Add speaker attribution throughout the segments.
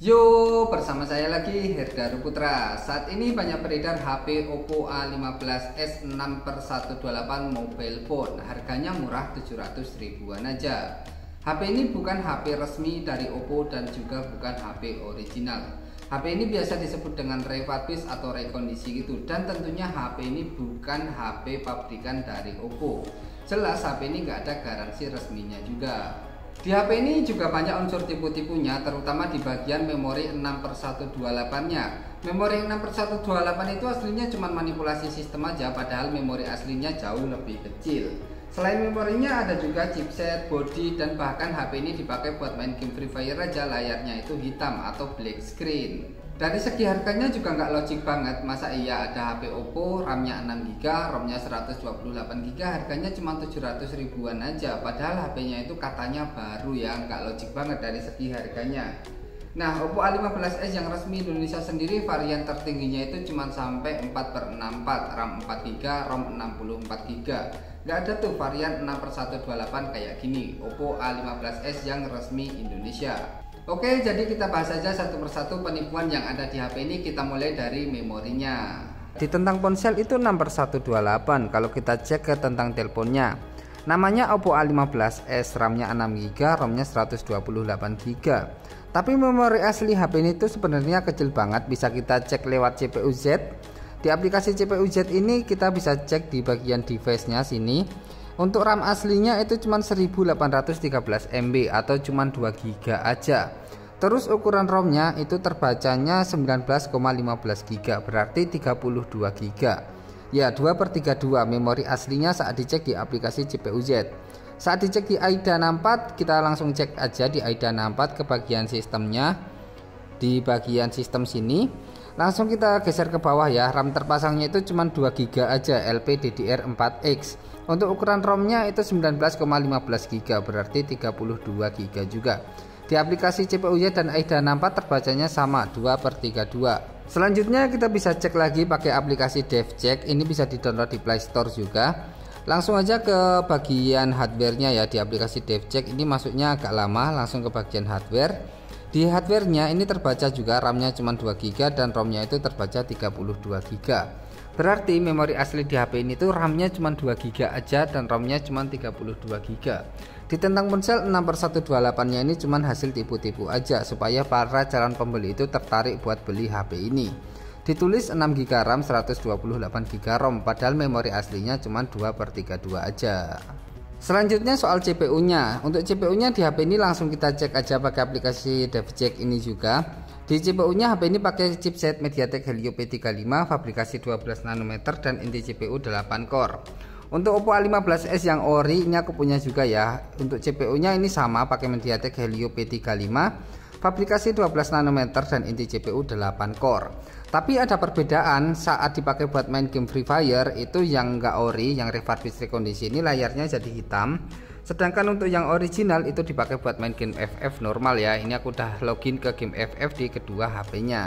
Speaker 1: Yo, bersama saya lagi Herdaru Putra. Saat ini banyak beredar HP Oppo A15s 6/128 mobile phone. Harganya murah 700 ribuan aja. HP ini bukan HP resmi dari Oppo dan juga bukan HP original. HP ini biasa disebut dengan refurbish atau rekondisi gitu. Dan tentunya HP ini bukan HP pabrikan dari Oppo. Jelas HP ini nggak ada garansi resminya juga. Di HP ini juga banyak unsur tipu-tipunya, terutama di bagian memori 6/128-nya. Memori 6/128 itu aslinya cuma manipulasi sistem aja, padahal memori aslinya jauh lebih kecil. Selain memorinya ada juga chipset, body, dan bahkan HP ini dipakai buat main game Free Fire aja, layarnya itu hitam atau black screen. Dari segi harganya juga nggak logik banget. Masa iya ada HP Oppo RAM-nya 6GB, ROM-nya 128GB, harganya cuma 700 ribuan aja, padahal HP-nya itu katanya baru ya. Nggak logik banget dari segi harganya. Nah, Oppo A15s yang resmi Indonesia sendiri varian tertingginya itu cuma sampai 4/64, RAM 4GB, ROM 64GB. Nggak ada tuh varian 6/128 kayak gini, Oppo A15s yang resmi Indonesia. Oke, jadi kita bahas saja satu persatu penipuan yang ada di HP ini. Kita mulai dari memorinya. Di tentang ponsel itu 6/128. Kalau kita cek ke tentang teleponnya, namanya Oppo A15s, RAM-nya 6GB, ROM-nya 128GB. Tapi memori asli HP ini tuh sebenarnya kecil banget. Bisa kita cek lewat CPU Z. Di aplikasi CPU Z ini kita bisa cek di bagian device-nya sini. Untuk RAM aslinya itu cuma 1813 MB atau cuma 2GB aja. Terus ukuran ROM-nya itu terbacanya 19,15 GB, berarti 32 GB. Ya, 2/32 memori aslinya saat dicek di aplikasi CPU Z. Saat dicek di AIDA 64, kita langsung cek aja di AIDA 64 ke bagian sistemnya. Di bagian sistem sini, langsung kita geser ke bawah ya. RAM terpasangnya itu cuma 2GB aja, LPDDR4X. Untuk ukuran ROM-nya itu 19,15 GB, berarti 32 GB juga. Di aplikasi CPU Z dan AIDA 64 terbacanya sama, 2/32. Selanjutnya kita bisa cek lagi pakai aplikasi DevCheck. Ini bisa di-download di Play Store juga. Langsung aja ke bagian hardware-nya ya. Di aplikasi DevCheck ini masuknya agak lama, langsung ke bagian hardware. Di hardware-nya ini terbaca juga RAM-nya cuma 2GB dan ROM-nya itu terbaca 32GB. Berarti memori asli di HP ini tuh RAM-nya cuma 2GB aja dan ROM-nya cuma 32GB. Di tentang ponsel 6/128-nya ini cuma hasil tipu-tipu aja supaya para calon pembeli itu tertarik buat beli HP ini. Ditulis 6GB RAM, 128GB ROM, padahal memori aslinya cuma 2/32 aja. Selanjutnya soal CPU-nya. Untuk CPU-nya di HP ini langsung kita cek aja pakai aplikasi DevCheck ini juga. Di CPU-nya HP ini pakai chipset MediaTek Helio P35 fabrikasi 12 nanometer dan inti CPU 8 core. Untuk Oppo A15s yang ori ini aku punya juga ya. Untuk CPU-nya ini sama pakai MediaTek Helio P35 fabrikasi 12 nanometer dan inti CPU 8 core. Tapi ada perbedaan saat dipakai buat main game Free Fire itu yang enggak ori, yang refurbish rekondisi ini layarnya jadi hitam. Sedangkan untuk yang original itu dipakai buat main game FF normal ya. Ini aku udah login ke game FF di kedua HP-nya.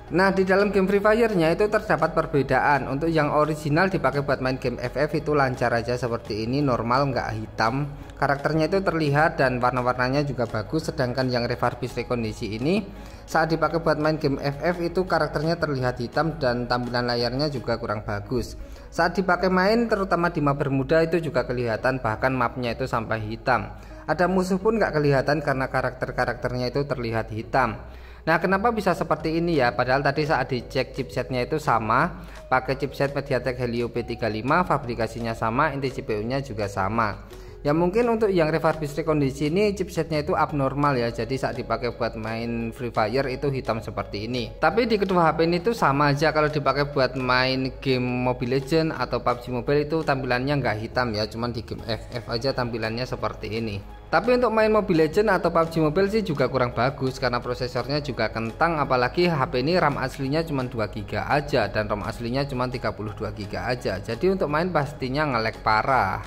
Speaker 1: Nah, di dalam game Free Fire-nya itu terdapat perbedaan. Untuk yang original dipakai buat main game FF itu lancar aja seperti ini, normal nggak hitam. Karakternya itu terlihat dan warna-warnanya juga bagus. Sedangkan yang refurbish rekondisi ini saat dipakai buat main game FF itu karakternya terlihat hitam dan tampilan layarnya juga kurang bagus. Saat dipakai main terutama di map Bermuda itu juga kelihatan, bahkan mapnya itu sampai hitam. Ada musuh pun nggak kelihatan karena karakternya itu terlihat hitam. Nah, kenapa bisa seperti ini ya? Padahal tadi saat dicek chipsetnya itu sama, pakai chipset MediaTek Helio P35, fabrikasinya sama, inti CPU-nya juga sama. Ya mungkin untuk yang refurbish rekondisi ini chipsetnya itu abnormal ya. Jadi saat dipakai buat main Free Fire itu hitam seperti ini. Tapi di kedua HP ini tuh sama aja. Kalau dipakai buat main game Mobile Legends atau PUBG Mobile itu tampilannya nggak hitam ya. Cuman di game FF aja tampilannya seperti ini. Tapi untuk main Mobile Legends atau PUBG Mobile sih juga kurang bagus karena prosesornya juga kentang. Apalagi HP ini RAM aslinya cuma 2GB aja dan ROM aslinya cuma 32GB aja. Jadi untuk main pastinya nge-lag parah.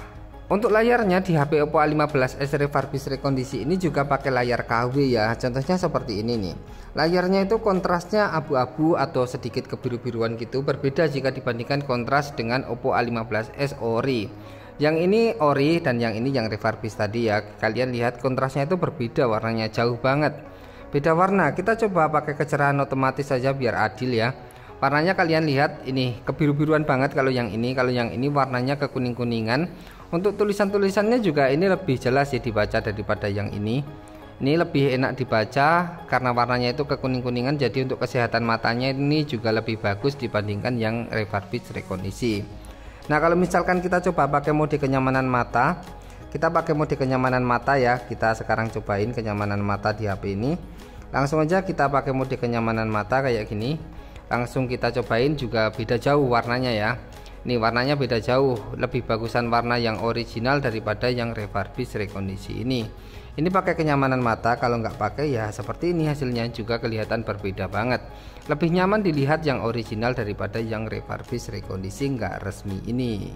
Speaker 1: Untuk layarnya di HP Oppo A15s refurbish rekondisi ini juga pakai layar KW ya. Contohnya seperti ini nih. Layarnya itu kontrasnya abu-abu atau sedikit kebiru-biruan gitu. Berbeda jika dibandingkan kontras dengan Oppo A15s Ori. Yang ini ori dan yang ini yang refurbish tadi ya. Kalian lihat kontrasnya itu berbeda, warnanya jauh banget. Beda warna, kita coba pakai kecerahan otomatis saja biar adil ya. Warnanya kalian lihat ini kebiru-biruan banget kalau yang ini. Kalau yang ini warnanya kekuning-kuningan. Untuk tulisan-tulisannya juga ini lebih jelas ya dibaca daripada yang ini. Ini lebih enak dibaca karena warnanya itu kekuning-kuningan. Jadi untuk kesehatan matanya ini juga lebih bagus dibandingkan yang refurbished rekondisi. Nah kalau misalkan kita coba pakai mode kenyamanan mata, kita pakai mode kenyamanan mata ya. Kita sekarang cobain kenyamanan mata di HP ini. Langsung aja kita pakai mode kenyamanan mata kayak gini. Langsung kita cobain juga beda jauh warnanya ya. Ini warnanya beda jauh, lebih bagusan warna yang original daripada yang refurbished rekondisi ini. Ini pakai kenyamanan mata, kalau nggak pakai ya seperti ini hasilnya juga kelihatan berbeda banget. Lebih nyaman dilihat yang original daripada yang refurbished rekondisi nggak resmi ini.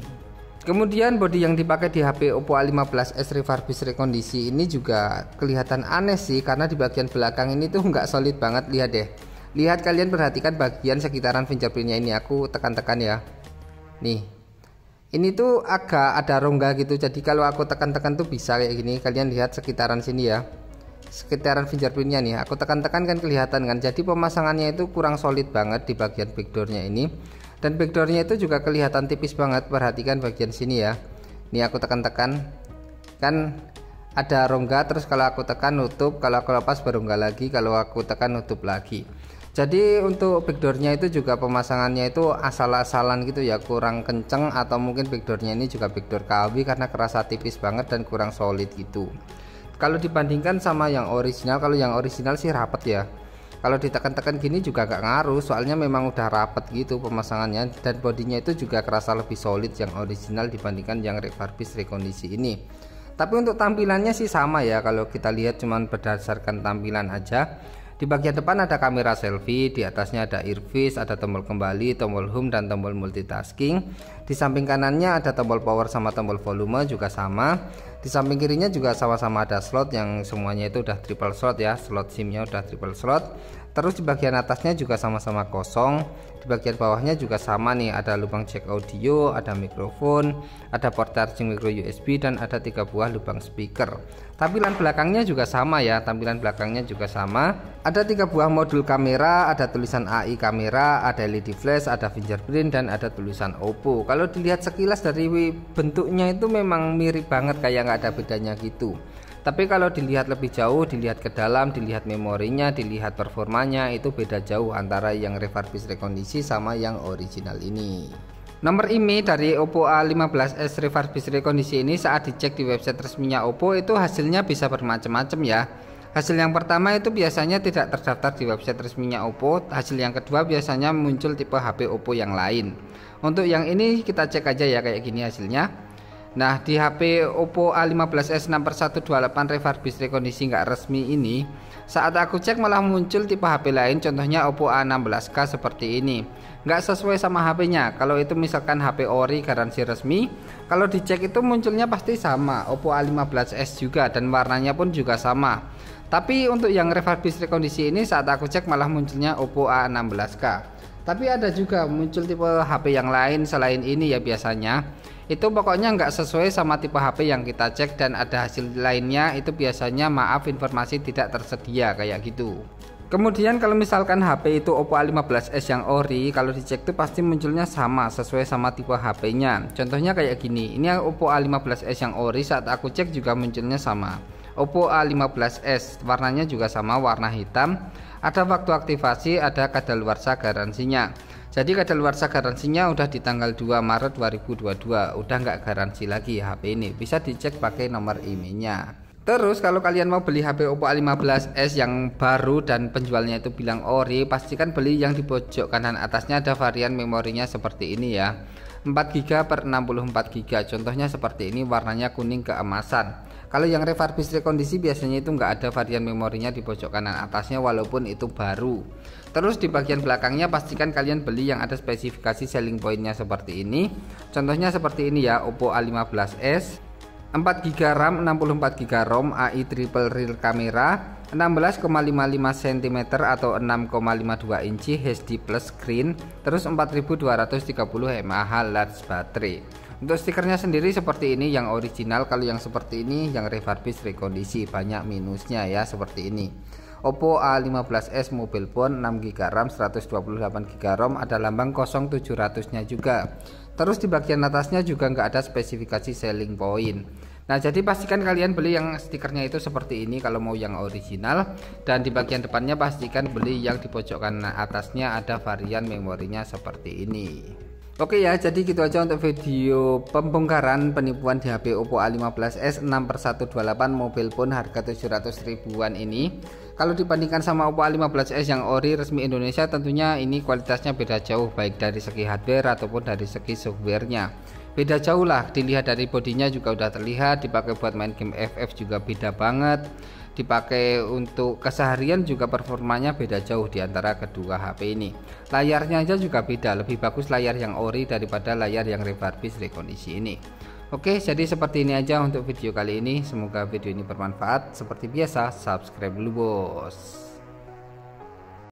Speaker 1: Kemudian bodi yang dipakai di HP Oppo A15s refurbished rekondisi ini juga kelihatan aneh sih, karena di bagian belakang ini tuh nggak solid banget. Lihat deh, lihat kalian perhatikan bagian sekitaran fingerprintnya ini, aku tekan-tekan ya. Nih, ini tuh agak ada rongga gitu, jadi kalau aku tekan-tekan tuh bisa kayak gini. Kalian lihat sekitaran sini ya, sekitaran fingerprintnya nih, aku tekan-tekan kan kelihatan kan. Jadi pemasangannya itu kurang solid banget di bagian backdoornya ini. Dan backdoornya itu juga kelihatan tipis banget. Perhatikan bagian sini ya. Ini aku tekan-tekan kan ada rongga, terus kalau aku tekan nutup, kalau aku lepas berongga lagi, kalau aku tekan nutup lagi. Jadi untuk backdoornya itu juga pemasangannya itu asal-asalan gitu ya, kurang kenceng, atau mungkin backdoornya ini juga backdoor KW karena kerasa tipis banget dan kurang solid gitu. Kalau dibandingkan sama yang original, kalau yang original sih rapet ya. Kalau ditekan-tekan gini juga gak ngaruh, soalnya memang udah rapet gitu pemasangannya, dan bodinya itu juga kerasa lebih solid yang original dibandingkan yang refurbished rekondisi ini. Tapi untuk tampilannya sih sama ya, kalau kita lihat cuman berdasarkan tampilan aja. Di bagian depan ada kamera selfie, di atasnya ada earpiece, ada tombol kembali, tombol home, dan tombol multitasking. Di samping kanannya ada tombol power sama tombol volume juga sama. Di samping kirinya juga sama-sama ada slot yang semuanya itu udah triple slot ya, slot SIM-nya udah triple slot. Terus di bagian atasnya juga sama-sama kosong. Di bagian bawahnya juga sama nih, ada lubang jack audio, ada mikrofon, ada port charging micro USB, dan ada 3 buah lubang speaker. Tampilan belakangnya juga sama ya, tampilan belakangnya juga sama. Ada 3 buah modul kamera, ada tulisan AI kamera, ada LED flash, ada fingerprint, dan ada tulisan Oppo. Kalau dilihat sekilas dari bentuknya itu memang mirip banget, kayak nggak ada bedanya gitu. Tapi kalau dilihat lebih jauh, dilihat ke dalam, dilihat memorinya, dilihat performanya, itu beda jauh antara yang refurbished rekondisi sama yang original ini. Nomor IMEI dari Oppo A15s refurbished rekondisi ini saat dicek di website resminya Oppo itu hasilnya bisa bermacam-macam ya. Hasil yang pertama itu biasanya tidak terdaftar di website resminya Oppo. Hasil yang kedua biasanya muncul tipe HP Oppo yang lain. Untuk yang ini kita cek aja ya, kayak gini hasilnya. Nah di HP Oppo A15s 6/128 refurbished rekondisi nggak resmi ini, saat aku cek malah muncul tipe HP lain, contohnya Oppo A16K seperti ini. Nggak sesuai sama HP-nya. Kalau itu misalkan HP ori garansi resmi, kalau dicek itu munculnya pasti sama, Oppo A15s juga, dan warnanya pun juga sama. Tapi untuk yang refurbished rekondisi ini saat aku cek malah munculnya Oppo A16K. Tapi ada juga muncul tipe HP yang lain selain ini ya biasanya. Itu pokoknya nggak sesuai sama tipe HP yang kita cek, dan ada hasil lainnya itu biasanya maaf informasi tidak tersedia kayak gitu. Kemudian kalau misalkan HP itu Oppo A15s yang ori, kalau dicek tuh pasti munculnya sama sesuai sama tipe HP-nya. Contohnya kayak gini, ini Oppo A15s yang ori saat aku cek juga munculnya sama. Oppo A15s warnanya juga sama, warna hitam. Ada waktu aktivasi, ada kadaluarsa garansinya. Jadi kadaluarsa garansinya udah di tanggal 2 Maret 2022, udah nggak garansi lagi HP ini. Bisa dicek pakai nomor IMEI-nya. Terus kalau kalian mau beli HP Oppo A15s yang baru dan penjualnya itu bilang ori, pastikan beli yang di pojok kanan atasnya ada varian memorinya seperti ini ya. 4GB per 64GB. Contohnya seperti ini, warnanya kuning keemasan. Kalau yang refurbished rekondisi biasanya itu nggak ada varian memorinya di pojok kanan atasnya walaupun itu baru. Terus di bagian belakangnya pastikan kalian beli yang ada spesifikasi selling pointnya seperti ini. Contohnya seperti ini ya, Oppo A15s 4GB RAM, 64GB ROM, AI triple rear camera, 16,55 cm atau 6,52 inci HD plus screen, terus 4230 mAh large baterai. Untuk stikernya sendiri seperti ini yang original, kalau yang seperti ini yang refurbished rekondisi, banyak minusnya ya seperti ini. Oppo A15s mobile phone 6GB RAM 128GB ROM, ada lambang 0700 nya juga. Terus di bagian atasnya juga nggak ada spesifikasi selling point. Nah, jadi pastikan kalian beli yang stikernya itu seperti ini kalau mau yang original, dan di bagian depannya pastikan beli yang di pojokan atasnya ada varian memorinya seperti ini. Oke ya, jadi gitu aja untuk video pembongkaran penipuan di HP Oppo A15s 6/128 mobile phone harga 700 ribuan ini. Kalau dibandingkan sama Oppo A15s yang ori resmi Indonesia, tentunya ini kualitasnya beda jauh, baik dari segi hardware ataupun dari segi softwarenya. Beda jauh lah, dilihat dari bodinya juga udah terlihat, dipakai buat main game FF juga beda banget. Dipakai untuk keseharian juga performanya beda jauh di antara kedua HP ini. Layarnya aja juga beda, lebih bagus layar yang ori daripada layar yang refurbish rekondisi ini. Oke, jadi seperti ini aja untuk video kali ini. Semoga video ini bermanfaat. Seperti biasa, subscribe dulu bos.